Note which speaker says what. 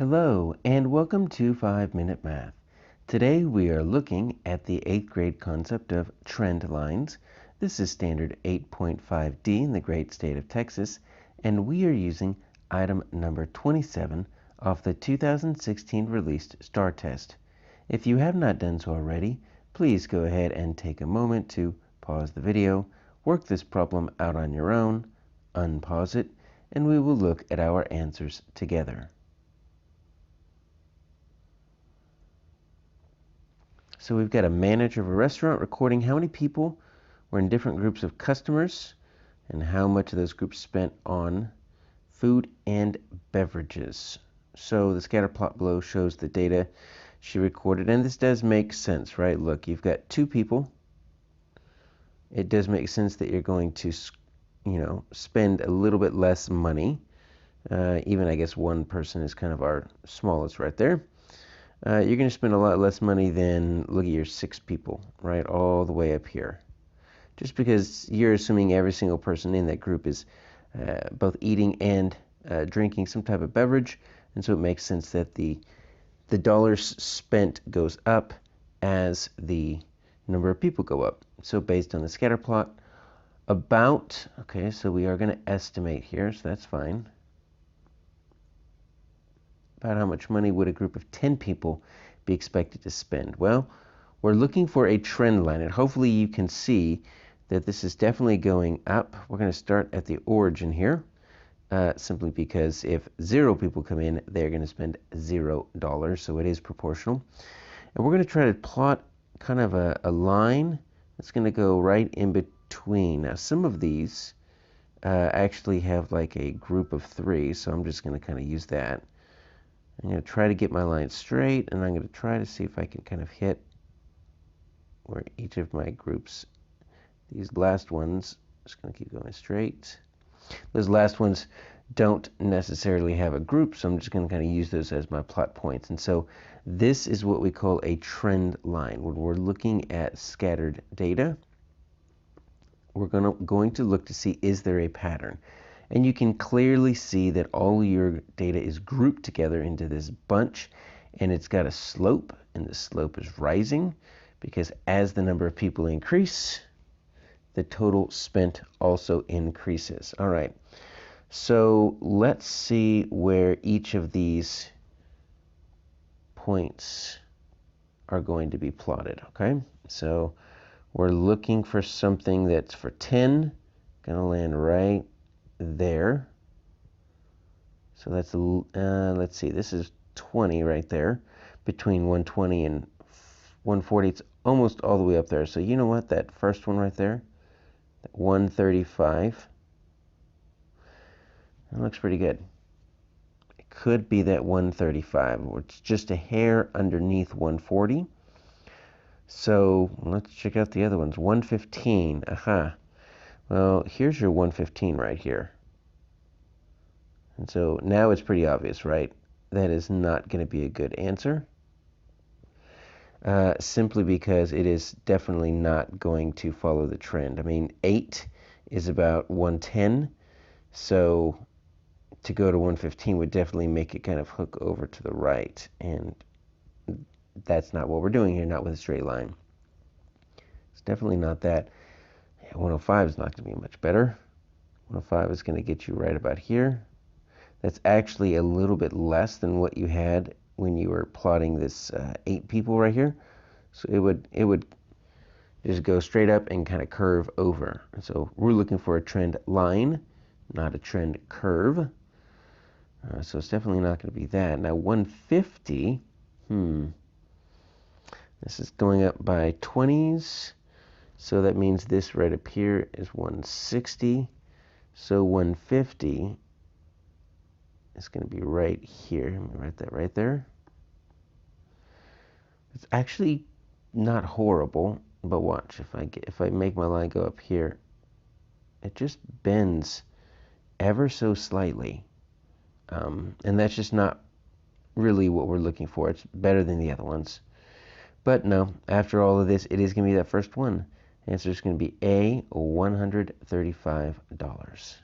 Speaker 1: Hello and welcome to 5-Minute Math. Today we are looking at the 8th grade concept of trend lines. This is standard 8.5D in the great state of Texas, and we are using item number 27 off the 2016 released STAAR test. If you have not done so already, please go ahead and take a moment to pause the video, work this problem out on your own, unpause it, and we will look at our answers together. So we've got a manager of a restaurant recording how many people were in different groups of customers and how much of those groups spent on food and beverages. So the scatter plot below shows the data she recorded, and this does make sense, right? Look, you've got two people. It does make sense that you're going to, spend a little bit less money. Even I guess one person is kind of our smallest right there. You're going to spend a lot less money than, look at your 6 people, right, all the way up here. Just because you're assuming every single person in that group is both eating and drinking some type of beverage, and so it makes sense that the dollars spent goes up as the number of people go up. So based on the scatter plot, okay, so we are going to estimate here, so that's fine. About how much money would a group of 10 people be expected to spend? Well, we're looking for a trend line, and hopefully you can see that this is definitely going up. We're going to start at the origin here, simply because if 0 people come in, they're going to spend $0, so it is proportional. And we're going to try to plot kind of a line that's going to go right in between. Now, some of these actually have like a group of 3, so I'm just going to kind of use that. I'm going to try to get my line straight, and I'm going to try to see if I can kind of hit where each of my groups, these last ones, just going to keep going straight. Those last ones don't necessarily have a group, so I'm just going to kind of use those as my plot points. And so this is what we call a trend line. When we're looking at scattered data, we're going to look to see, is there a pattern? And you can clearly see that all your data is grouped together into this bunch, and it's got a slope, and the slope is rising because as the number of people increase, the total spent also increases. All right, so let's see where each of these points are going to be plotted, okay? So we're looking for something that's for 10, gonna land right there. So that's let's see, this is 20 right there. Between 120 and 140, it's almost all the way up there. So you know what, that first one right there, that 135, that looks pretty good. It could be that 135, or it's just a hair underneath 140. So let's check out the other ones. 115, aha. Well, here's your 115 right here. And so now it's pretty obvious, right? That is not going to be a good answer. Simply because it is definitely not going to follow the trend. I mean, 8 is about 110. So to go to 115 would definitely make it kind of hook over to the right. And that's not what we're doing here, not with a straight line. It's definitely not that. 105 is not going to be much better. 105 is going to get you right about here. That's actually a little bit less than what you had when you were plotting this 8 people right here. So it would just go straight up and kind of curve over. So we're looking for a trend line, not a trend curve. So it's definitely not going to be that. Now 150, this is going up by 20s. So that means this right up here is 160. So 150 is going to be right here. Let me write that right there. It's actually not horrible, but watch. If I make my line go up here, it just bends ever so slightly. And that's just not really what we're looking for. It's better than the other ones. But no, after all of this, it is going to be that first one. The answer is going to be A, $135.